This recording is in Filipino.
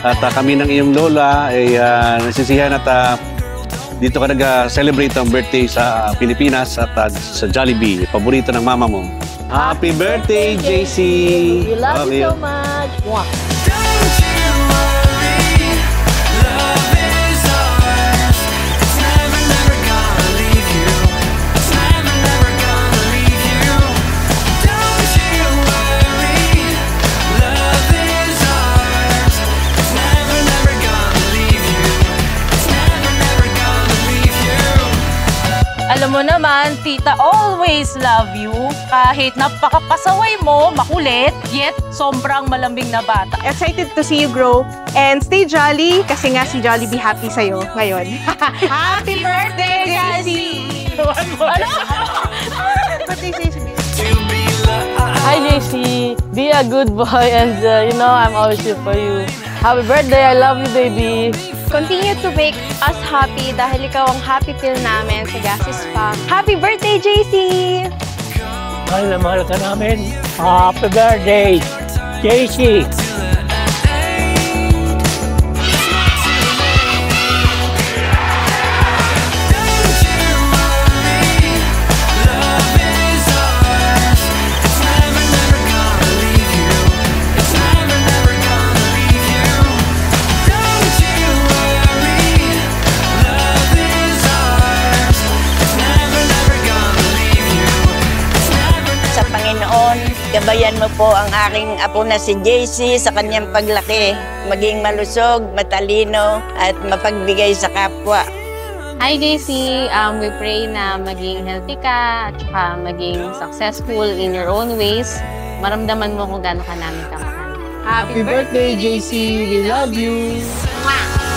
At kami ng iyong lola ay nasisiyahan at dito ka nag-celebrate ang birthday sa Pilipinas at sa Jollibee, paborito ng mama mo. Happy birthday, JC! We love you so much! Mwah. Alam mo naman, tita always love you. Kahit napakapasaway mo, makulit, yet sobrang malambing na bata. Excited to see you grow and stay jolly kasi nga si Jollibee happy sa'yo ngayon. Happy birthday, Cassie! Ano? Hi, JC. Be a good boy and you know I'm always here for you. Happy birthday. I love you, baby. Continue to make us happy dahil ikaw ang happy pill namin sa Gases Pang. Happy birthday, JC! Mahal na mahal ka namin. Happy birthday, JC! Gabayan mo po ang aking apo na si JC sa kanyang paglaki. Maging malusog, matalino, at mapagbigay sa kapwa. Hi JC, we pray na maging healthy ka at saka maging successful in your own ways. Maramdaman mo kung gaano ka namin kamahal. Happy birthday, JC! We love you! Mwah!